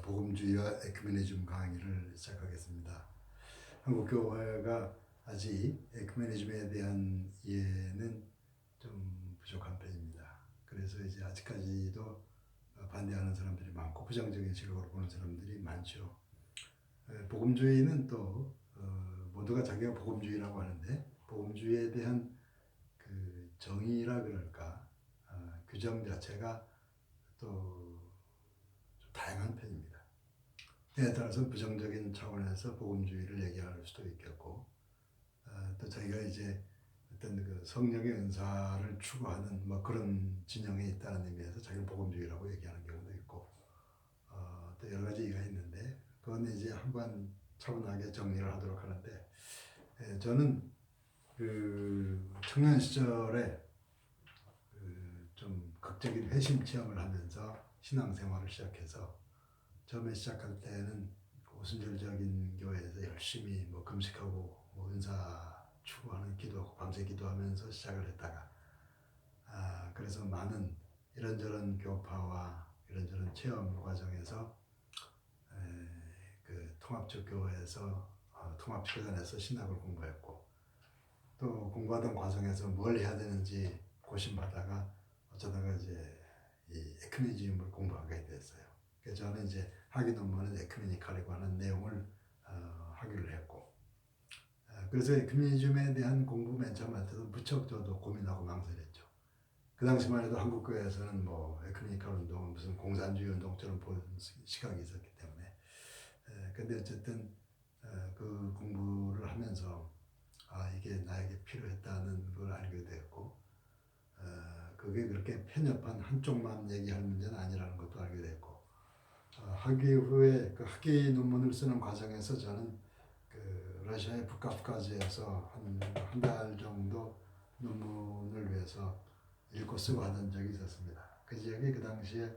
복음주의와 에큐메니즘 강의를 시작하겠습니다. 한국 교회가 아직 에큐메니즘에 대한 이해는 좀 부족한 편입니다. 그래서 이제 아직까지도 반대하는 사람들이 많고 부정적인 시각으로 보는 사람들이 많죠. 복음주의는 또 모두가 자기가 복음주의라고 하는데 복음주의에 대한 그 정의라 그럴까 규정 자체가 또 다양한 편입니다. 때에 따라서 부정적인 차원에서 복음주의를 얘기할 수도 있겠고, 또 자기가 이제 어떤 그 성령의 은사를 추구하는 뭐 그런 진영에 있다는 의미에서 자기를 복음주의라고 얘기하는 경우도 있고, 또 여러 가지 이유가 있는데, 그건 이제 한번 차분하게 정리를 하도록 하는데, 저는 그 청년 시절에 좀 극적인 회심 체험을 하면서 신앙생활을 시작해서 처음에 시작할 때는 오순절적인 교회에서 열심히 뭐 금식하고 뭐 은사 추구하는 기도하고 밤새 기도하면서 시작을 했다가 그래서 많은 이런저런 교파와 이런저런 체험 과정에서 그 통합적 교회에서 통합교단에서 신학을 공부했고 또 공부하던 과정에서 뭘 해야 되는지 고심하다가 어쩌다가 이제 이 에큐메니즘을 공부하게 됐어요. 그래서 저는 이제 학위 논문은 에큐메니칼이라고 하는 내용을 하기를 했고, 그래서 에큐메니즘에 대한 공부 맨 처음 할 때도 무척 저도 고민하고 망설였죠. 그 당시만 해도 한국교회에서는 뭐 에큐메니칼 운동은 무슨 공산주의 운동처럼 보는 시각이 있었기 때문에, 근데 어쨌든 그 공부를 하면서 이게 나에게 필요했다는 걸 알게 되었고, 그게 그렇게 편협한 한쪽만 얘기할 문제는 아니라는 것도 알게 됐고, 학위 후에 그 학위 논문을 쓰는 과정에서 저는 그 러시아의 북카프카즈에서 한 달 정도 논문을 위해서 읽고 쓰고 하던 적이 있었습니다. 그 지역이 그 당시에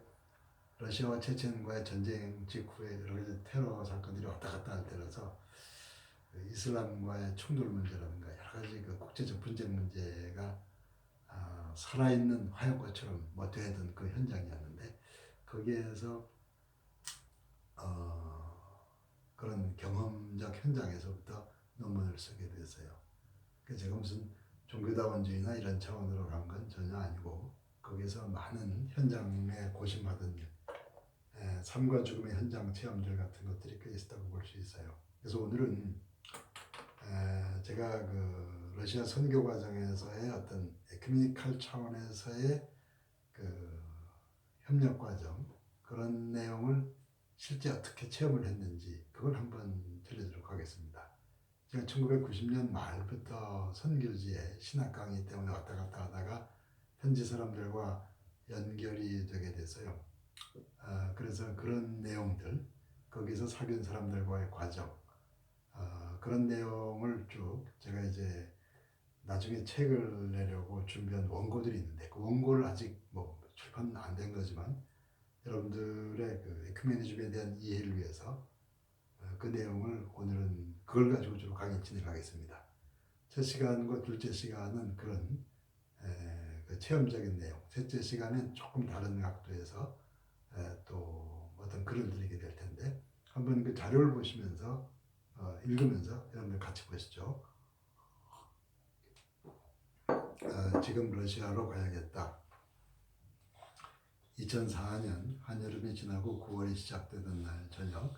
러시아와 체첸과의 전쟁 직후에 여러 가지 테러 사건들이 왔다 갔다 할 때라서 그 이슬람과의 충돌 문제라든가 여러 가지 그 국제적 분쟁 문제가 살아있는 화약고처럼 뭐 되던 그 현장이었는데 거기에서 그런 경험적 현장에서부터 논문을 쓰게 됐어요. 그래서 제가 무슨 종교다원주의나 이런 차원으로 간 건 전혀 아니고 거기서 많은 현장에 고심하던 일, 삶과 죽음의 현장 체험들 같은 것들이 꽤 있었다고 볼 수 있어요. 그래서 오늘은 제가 그 러시아 선교 과정에서의 어떤 에큐메니칼 차원에서의 그 협력 과정 그런 내용을 실제 어떻게 체험을 했는지 그걸 한번 들려드리도록 하겠습니다. 제가 1990년 말부터 선교지에 신학 강의 때문에 왔다 갔다 하다가 현지 사람들과 연결이 되게 됐어요. 그래서 그런 내용들, 거기서 사귄 사람들과의 과정, 그런 내용을 쭉 제가 이제 나중에 책을 내려고 준비한 원고들이 있는데 그 원고를 아직 뭐 출판 안 된 거지만 여러분들의 그 에큐메니즘에 대한 이해를 위해서 그 내용을 오늘은 그걸 가지고 주로 강의 진행하겠습니다. 첫 시간과 둘째 시간은 그런 그 체험적인 내용, 셋째 시간은 조금 다른 각도에서 또 어떤 글을 드리게 될 텐데 한번 그 자료를 보시면서 읽으면서 여러분들 같이 보시죠. 지금 러시아로 가야겠다. 2004년 한여름이 지나고 9월이 시작되던 날 저녁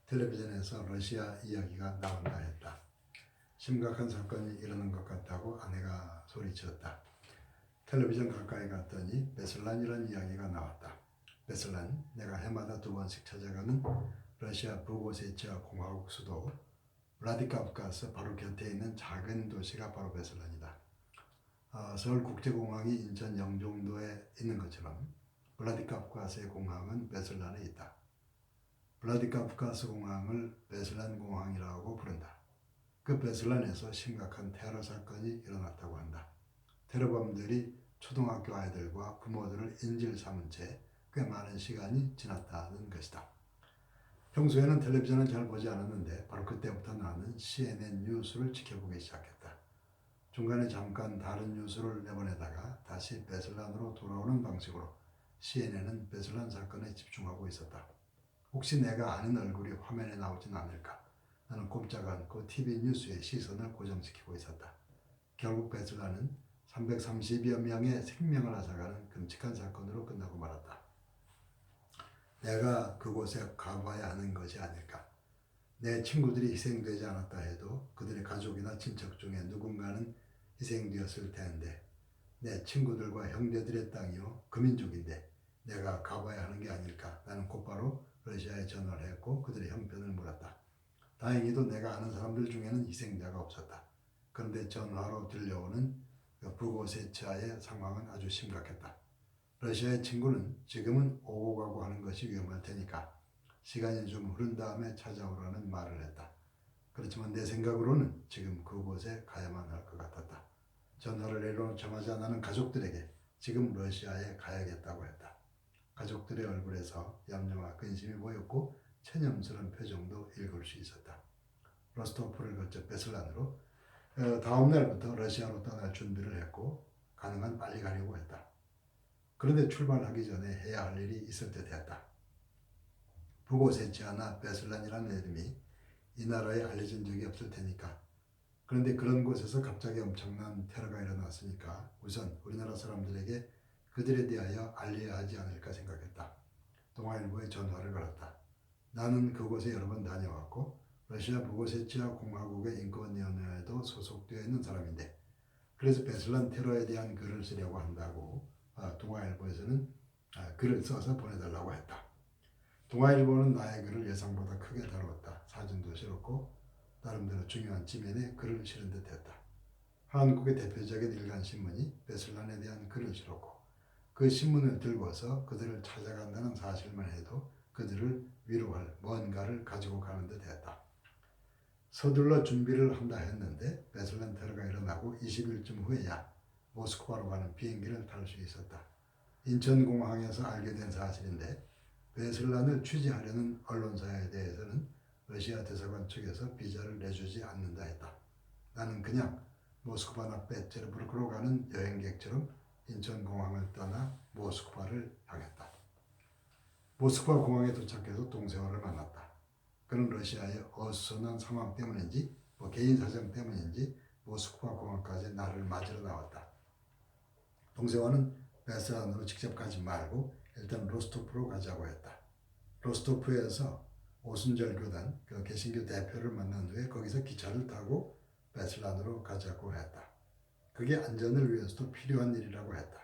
텔레비전에서 러시아 이야기가 나온다 했다. 심각한 사건이 일어난 것 같다고 아내가 소리쳤다. 텔레비전 가까이 갔더니 베슬란이라는 이야기가 나왔다. 베슬란, 내가 해마다 2번씩 찾아가는 러시아 북오세치아 공화국 수도 블라디카프카스 바로 곁에 있는 작은 도시가 바로 베슬란이다. 서울국제공항이 인천 영종도에 있는 것처럼 블라디카프카스의 공항은 베슬란에 있다. 블라디카프카스 공항을 베슬란 공항이라고 부른다. 그 베슬란에서 심각한 테러 사건이 일어났다고 한다. 테러범들이 초등학교 아이들과 부모들을 인질 삼은 채 꽤 많은 시간이 지났다는 것이다. 평소에는 텔레비전을 잘 보지 않았는데 바로 그때부터 나는 CNN 뉴스를 지켜보기 시작했다. 중간에 잠깐 다른 뉴스를 내보내다가 다시 베슬란으로 돌아오는 방식으로 CNN은 베슬란 사건에 집중하고 있었다. 혹시 내가 아는 얼굴이 화면에 나오진 않을까? 나는 꼼짝 않고 TV 뉴스에 시선을 고정시키고 있었다. 결국 베슬라는 330여 명의 생명을 앗아가는 끔찍한 사건으로 끝나고 말았다. 내가 그곳에 가봐야 하는 것이 아닐까? 내 친구들이 희생되지 않았다 해도 그들의 가족이나 친척 중에 누군가는 희생되었을 텐데 내 친구들과 형제들의 땅이요 그 민족인데 내가 가봐야 하는 게 아닐까? 나는 곧바로 러시아에 전화를 했고 그들의 형편을 물었다. 다행히도 내가 아는 사람들 중에는 희생자가 없었다. 그런데 전화로 들려오는 부고세차의 상황은 아주 심각했다. 러시아의 친구는 지금은 오고 가고 하는 것이 위험할 테니까 시간이 좀 흐른 다음에 찾아오라는 말을 했다. 그렇지만 내 생각으로는 지금 그곳에 가야만 할 것 같았다. 전화를 내려놓자마자 나는 가족들에게 지금 러시아에 가야겠다고 했다. 가족들의 얼굴에서 염려와 근심이 보였고 체념스러운 표정도 읽을 수 있었다. 로스토프를 거쳐 베슬란으로 다음 날부터 러시아로 떠날 준비를 했고 가능한 빨리 가려고 했다. 그런데 출발하기 전에 해야 할 일이 있을 듯 했다. 부고세치아나 베슬란이라는 이름이 이 나라에 알려진 적이 없을 테니까. 그런데 그런 곳에서 갑자기 엄청난 테러가 일어났으니까 우선 우리나라 사람들에게 그들에 대하여 알려야 하지 않을까 생각했다. 동아일보에 전화를 걸었다. 나는 그곳에 여러 번 다녀왔고 러시아 부고세치아 공화국의 인권위원회에도 소속되어 있는 사람인데 그래서 베슬란 테러에 대한 글을 쓰려고 한다고 동아일보에서는 글을 써서 보내달라고 했다. 동아일보는 나의 글을 예상보다 크게 다루었다. 사진도 실었고 나름대로 중요한 지면에 글을 실은 듯했다. 한국의 대표적인 일간신문이 베슬란에 대한 글을 실었고 그 신문을 들고서 그들을 찾아간다는 사실만 해도 그들을 위로할 뭔가를 가지고 가는 듯했다. 서둘러 준비를 한다 했는데 베슬란 테러가 일어나고 20일쯤 후에야 모스크바로 가는 비행기를 탈 수 있었다. 인천공항에서 알게 된 사실인데 베슬란을 취재하려는 언론사에 대해서는 러시아 대사관 측에서 비자를 내주지 않는다 했다. 나는 그냥 모스크바나 페테르부르크로 가는 여행객처럼 인천공항을 떠나 모스크바를 향했다. 모스크바 공항에 도착해서 동생을 만났다. 그는 러시아의 어수선한 상황 때문인지 개인 사정 때문인지 모스크바 공항까지 나를 맞으러 나왔다. 동생와는 베슬란으로 직접 가지 말고 일단 로스토프로 가자고 했다. 로스토프에서 오순절 교단 그 개신교 대표를 만난 후에 거기서 기차를 타고 베슬란으로 가자고 했다. 그게 안전을 위해서도 필요한 일이라고 했다.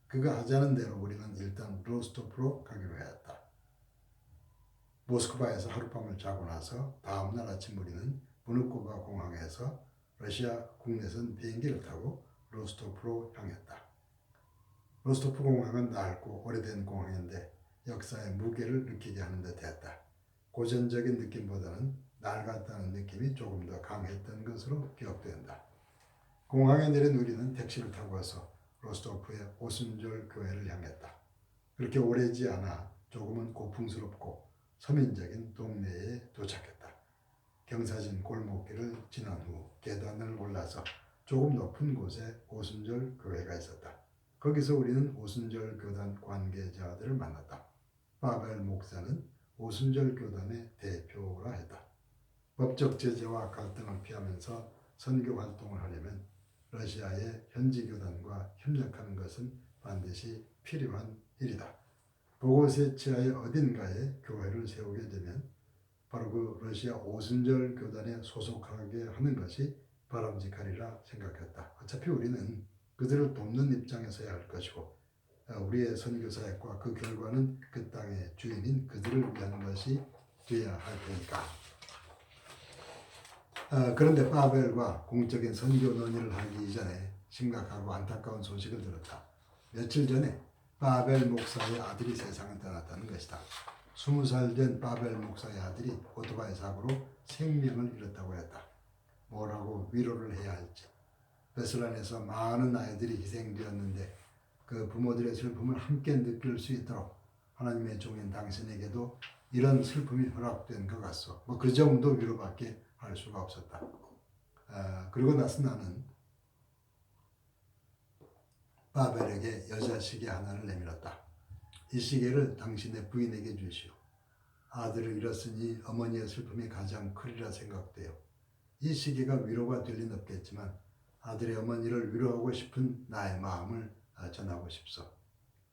그가 하자는 대로 우리는 일단 로스토프로 가기로 했다. 모스크바에서 하룻밤을 자고 나서 다음날 아침 우리는 부누코바 공항에서 러시아 국내선 비행기를 타고 로스토프로 향했다. 로스토프 공항은 낡고 오래된 공항인데 역사의 무게를 느끼게 하는 듯했다. 고전적인 느낌보다는 낡았다는 느낌이 조금 더 강했던 것으로 기억된다. 공항에 내린 우리는 택시를 타고 와서 로스토프의 오순절 교회를 향했다. 그렇게 오래지 않아 조금은 고풍스럽고 서민적인 동네에 도착했다. 경사진 골목길을 지난 후 계단을 올라서 조금 높은 곳에 오순절 교회가 있었다. 거기서 우리는 오순절 교단 관계자들을 만났다. 파벨 목사는 오순절 교단의 대표라 했다. 법적 제재와 갈등을 피하면서 선교 활동을 하려면 러시아의 현지 교단과 협력하는 것은 반드시 필요한 일이다. 부고세치아의 어딘가에 교회를 세우게 되면 바로 그 러시아 오순절 교단에 소속하게 하는 것이 바람직하리라 생각했다. 어차피 우리는 그들을 돕는 입장에 서야 할 것이고 우리의 선교사역과 그 결과는 그 땅의 주인인 그들을 위한 것이 되어야 할 테니까. 그런데 파벨과 공적인 선교 논의를 하기 이전에 심각하고 안타까운 소식을 들었다. 며칠 전에 파벨 목사의 아들이 세상을 떠났다는 것이다. 20살 된 파벨 목사의 아들이 오토바이 사고로 생명을 잃었다고 했다. 뭐라고 위로를 해야 할지. 베슬란에서 많은 아이들이 희생되었는데 그 부모들의 슬픔을 함께 느낄 수 있도록 하나님의 종인 당신에게도 이런 슬픔이 허락된 것 같소. 그 정도 위로밖에 할 수가 없었다. 그리고 나서 나는 바벨에게 여자 시계 하나를 내밀었다. 이 시계를 당신의 부인에게 주시오. 아들을 잃었으니 어머니의 슬픔이 가장 크리라 생각돼요. 이 시기가 위로가 될 리는 없겠지만 아들의 어머니를 위로하고 싶은 나의 마음을 전하고 싶소.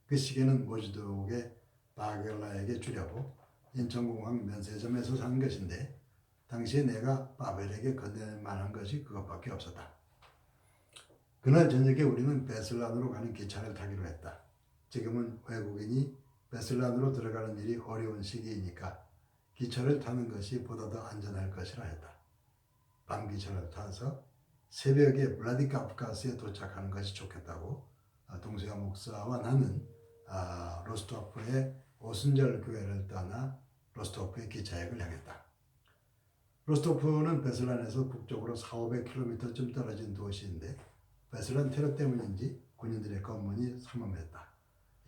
그 시기는 모주독의 바겔라에게 주려고 인천공항 면세점에서 산 것인데 당시에 내가 바벨에게 건넬 만한 것이 그것밖에 없었다. 그날 저녁에 우리는 베슬란으로 가는 기차를 타기로 했다. 지금은 외국인이 베슬란으로 들어가는 일이 어려운 시기이니까 기차를 타는 것이 보다 더 안전할 것이라 했다. 밤기차를 타서 새벽에 블라디카프카스에 도착하는 것이 좋겠다고 동수야 목사와 나는 로스토프의 오순절 교회를 떠나 로스토프의 기차역을 향했다. 로스토프는 베슬란에서 북쪽으로 400~500km쯤 떨어진 도시인데 베슬란 테러 때문인지 군인들의 검문이 삼엄했다.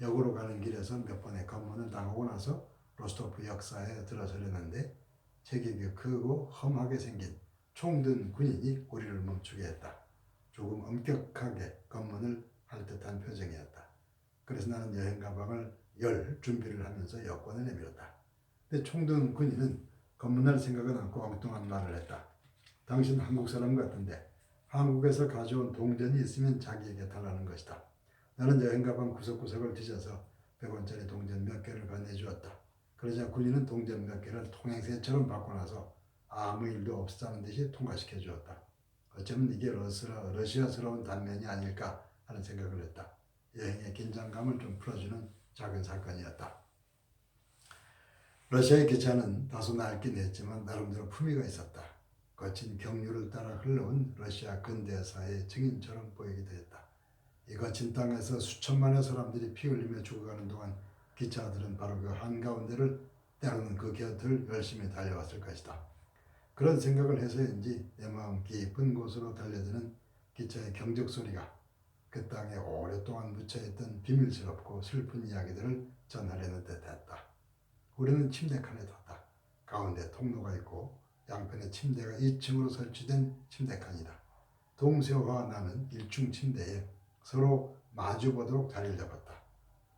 역으로 가는 길에서 몇 번의 검문을 당하고 나서 로스토프 역사에 들어서려는데 체격이 크고 험하게 생긴 총든 군인이 우리를 멈추게 했다. 조금 엄격하게 검문을 할 듯한 표정이었다. 그래서 나는 여행 가방을 열 준비를 하면서 여권을 내밀었다. 근데 총든 군인은 검문할 생각은 않고 엉뚱한 말을 했다. 당신 한국 사람 같은데 한국에서 가져온 동전이 있으면 자기에게 달라는 것이다. 나는 여행 가방 구석구석을 뒤져서 100원짜리 동전 몇 개를 건네주었다. 그러자 군인은 동전 몇 개를 통행세처럼 받고 나서 아무 일도 없었다는 듯이 통과시켜 주었다. 어쩌면 이게 러시아스러운 단면이 아닐까 하는 생각을 했다. 여행의 긴장감을 좀 풀어주는 작은 사건이었다. 러시아의 기차는 다소 낡긴 했지만 나름대로 품위가 있었다. 거친 경유를 따라 흘러온 러시아 근대사의 증인처럼 보이기도 했다. 이 거친 땅에서 수천만의 사람들이 피 흘리며 죽어가는 동안 기차들은 바로 그 한가운데를 때로는 그 곁을 열심히 달려왔을 것이다. 그런 생각을 해서인지 내 마음 깊은 곳으로 달려드는 기차의 경적 소리가 그 땅에 오랫동안 묻혀있던 비밀스럽고 슬픈 이야기들을 전하려는 듯했다. 우리는 침대칸에 뒀다. 가운데 통로가 있고 양편에 침대가 2층으로 설치된 침대칸이다. 동세호와 나는 1층 침대에 서로 마주보도록 자리를 잡았다.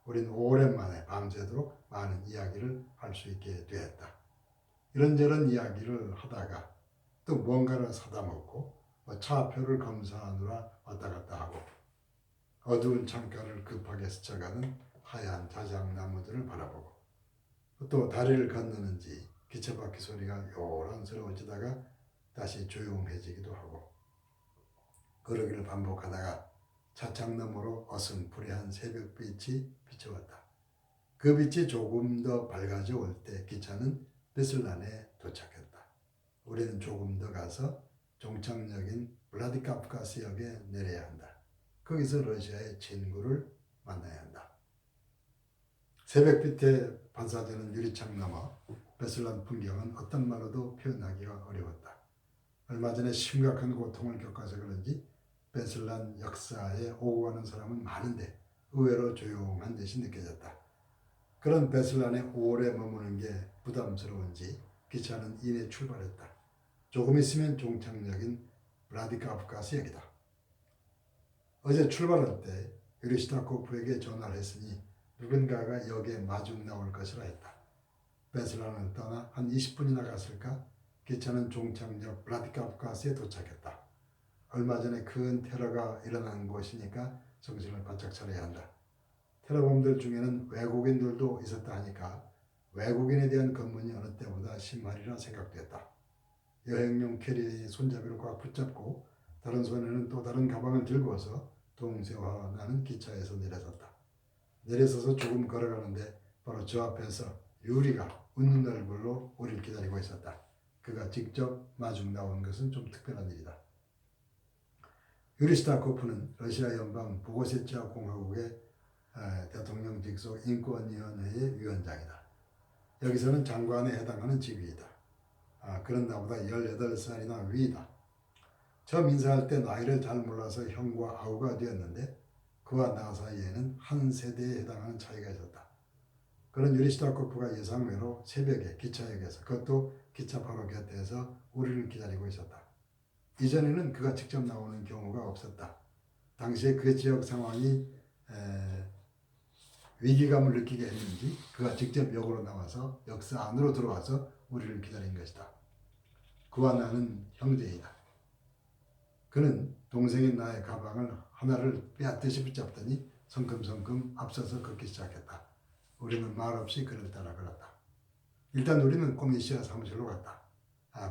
우린 오랜만에 밤새도록 많은 이야기를 할 수 있게 되었다. 이런저런 이야기를 하다가 또 뭔가를 사다 먹고 차표를 검사하느라 왔다 갔다 하고 어두운 창가를 급하게 스쳐가는 하얀 자작나무들을 바라보고 또 다리를 건너는지 기차바퀴 소리가 요란스러워지다가 다시 조용해지기도 하고 그러기를 반복하다가 차창 너머로 어슴푸레한 새벽빛이 비춰왔다. 그 빛이 조금 더 밝아져 올 때 기차는 베슬란에 도착했다. 우리는 조금 더 가서 종착역인 블라디카프카스역에 내려야 한다. 거기서 러시아의 친구를 만나야 한다. 새벽빛에 반사되는 유리창 너머 베슬란 풍경은 어떤 말로도 표현하기가 어려웠다. 얼마 전에 심각한 고통을 겪어서 그런지 베슬란 역사에 오고 가는 사람은 많은데 의외로 조용한 듯이 느껴졌다. 그런 베슬란에 오래 머무는 게 부담스러운지 기차는 이내 출발했다. 조금 있으면 종착역인 블라디카프카스역이다. 어제 출발할 때 유리시타코프에게 전화를 했으니 누군가가 역에 마중 나올 것이라 했다. 베슬란을 떠나 한 20분이나 갔을까? 기차는 종착역 블라디카프카스에 도착했다. 얼마 전에 큰 테러가 일어난 곳이니까 정신을 바짝 차려야 한다. 테러범들 중에는 외국인들도 있었다 하니까 외국인에 대한 검문이 어느 때보다 심하리라 생각됐다. 여행용 캐리의 손잡이를 꽉 붙잡고 다른 손에는 또 다른 가방을 들고서 동세와 나는 기차에서 내려섰다. 내려서서 조금 걸어가는데 바로 저 앞에서 유리가 웃는 얼굴로 우리를 기다리고 있었다. 그가 직접 마중 나온 것은 좀 특별한 일이다. 유리 스타코프는 러시아 연방 보고세치아 공화국의 대통령 직속 인권위원회의 위원장이다. 여기서는 장관에 해당하는 직위이다. 그런 나보다 18살이나 위이다. 처음 인사할 때 나이를 잘 몰라서 형과 아우가 되었는데 그와 나 사이에는 한 세대에 해당하는 차이가 있었다. 그런 유리 스타코프가 예상외로 새벽에 기차역에서 그것도 기차 바로 곁에서 우리를 기다리고 있었다. 이전에는 그가 직접 나오는 경우가 없었다. 당시에 그 지역 상황이 위기감을 느끼게 했는지 그가 직접 역으로 나와서 역사 안으로 들어와서 우리를 기다린 것이다. 그와 나는 형제이다. 그는 동생인 나의 가방을 하나를 빼앗듯이 붙잡더니 성큼성큼 앞서서 걷기 시작했다. 우리는 말없이 그를 따라 걸었다. 일단 우리는 코메시아 사무실로 갔다.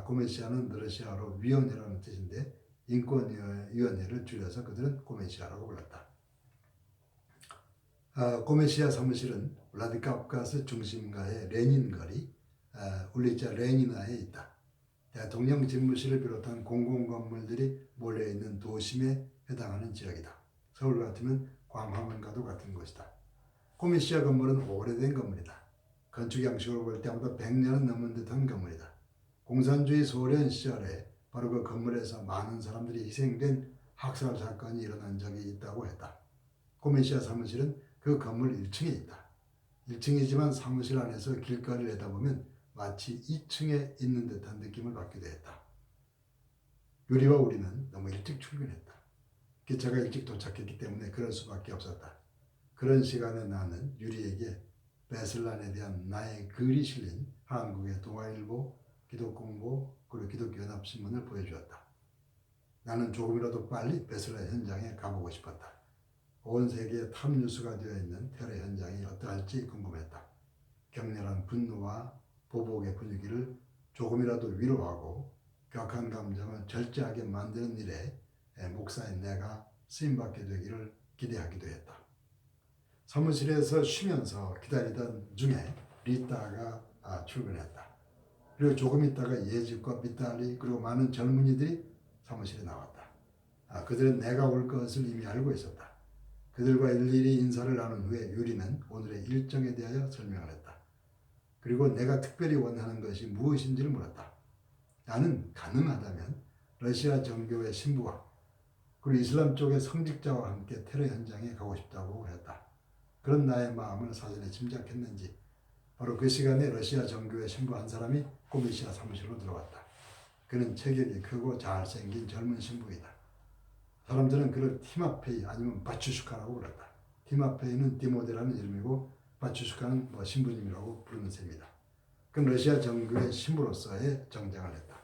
코메시아는 러시아어로 위원회라는 뜻인데 인권위원회를 줄여서 그들은 코메시아라고 불렀다. 코메시아 사무실은 블라디카프카스 중심가의 레닌 거리, 울리자 레니나에 있다. 대통령 집무실을 비롯한 공공건물들이 몰려있는 도심에 해당하는 지역이다. 서울 같으면 광화문과도 같은 곳이다. 코메시아 건물은 오래된 건물이다. 건축 양식으로 볼 때보다 100년은 넘은 듯한 건물이다. 공산주의 소련 시절에 바로 그 건물에서 많은 사람들이 희생된 학살 사건이 일어난 적이 있다고 했다. 코메시아 사무실은 그 건물 1층에 있다. 1층이지만 사무실 안에서 길거리를 내다보면 마치 2층에 있는 듯한 느낌을 받기도 했다. 유리와 우리는 너무 일찍 출근했다. 기차가 일찍 도착했기 때문에 그럴 수밖에 없었다. 그런 시간에 나는 유리에게 베슬란에 대한 나의 글이 실린 한국의 동아일보, 기독공보, 그리고 기독연합신문을 보여주었다. 나는 조금이라도 빨리 베슬란 현장에 가보고 싶었다. 온 세계에 탑뉴스가 되어 있는 테러 현장이 어떠할지 궁금했다. 격렬한 분노와 보복의 분위기를 조금이라도 위로하고 격한 감정을 절제하게 만드는 일에 목사인 내가 쓰임받게 되기를 기대하기도 했다. 사무실에서 쉬면서 기다리던 중에 리따가 출근했다. 그리고 조금 있다가 예집과 빗달리 그리고 많은 젊은이들이 사무실에 나왔다. 그들은 내가 올 것을 이미 알고 있었다. 그들과 일일이 인사를 나눈 후에 유리는 오늘의 일정에 대하여 설명을 했다. 그리고 내가 특별히 원하는 것이 무엇인지를 물었다. 나는 가능하다면 러시아 정교회 신부와 그리고 이슬람 쪽의 성직자와 함께 테러 현장에 가고 싶다고 했다. 그런 나의 마음을 사전에 짐작했는지 바로 그 시간에 러시아 정교회 신부 한 사람이 코메시아 사무실로 들어왔다. 그는 체격이 크고 잘생긴 젊은 신부이다. 사람들은 그를 티마페이 아니면 바추슈카라고 불렀다. 티마페이는 디모데라는 이름이고 바추슈카는 신부님이라고 부르는 셈이다. 그는 러시아 정교회 신부로서의 정장을 했다.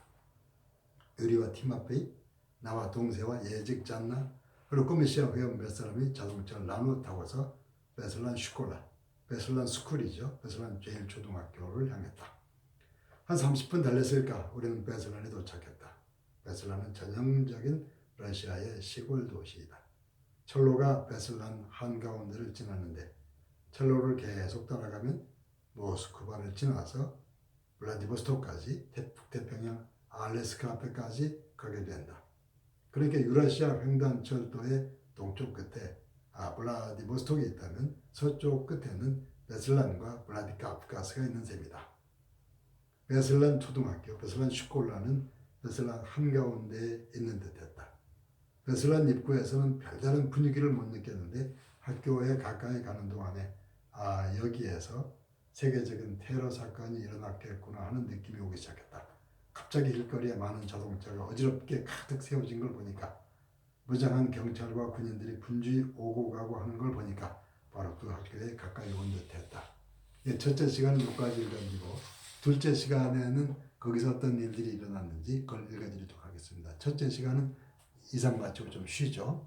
유리와 티마페이, 나와 동세와 예직 잔나, 그리고 코메시아 회원 몇 사람이 자동차를 나누어 타고서 베슬란 슈콜라, 베슬란 스쿨이죠. 베슬란 제1초등학교를 향했다. 한 30분 달렸을까 우리는 베슬란에 도착했다. 베슬란은 전형적인 러시아의 시골 도시이다. 철로가 베슬란 한가운데를 지났는데 철로를 계속 따라가면 모스크바를 지나서 블라디보스토크까지 북태평양 알래스카 앞에까지 가게 된다. 그러니까 유라시아 횡단철도의 동쪽 끝에 블라디보스톡이 있다면 서쪽 끝에는 베슬란과 블라디카프카스가 있는 셈이다. 베슬란 초등학교, 베슬란 슈콜라는 베슬란 한가운데에 있는 듯했다. 베슬란 입구에서는 별다른 분위기를 못 느꼈는데 학교에 가까이 가는 동안에 여기에서 세계적인 테러 사건이 일어났겠구나 하는 느낌이 오기 시작했다. 갑자기 길거리에 많은 자동차가 어지럽게 가득 세워진 걸 보니까 무장한 경찰과 군인들이 분주히 오고 가고 하는 걸 보니까 바로 그 학교에 가까이 온 듯했다. 첫째 시간은 여기까지 읽어드리고 둘째 시간에는 거기서 어떤 일들이 일어났는지 그걸 읽어드리도록 하겠습니다. 첫째 시간은 이상 마치고 좀 쉬죠.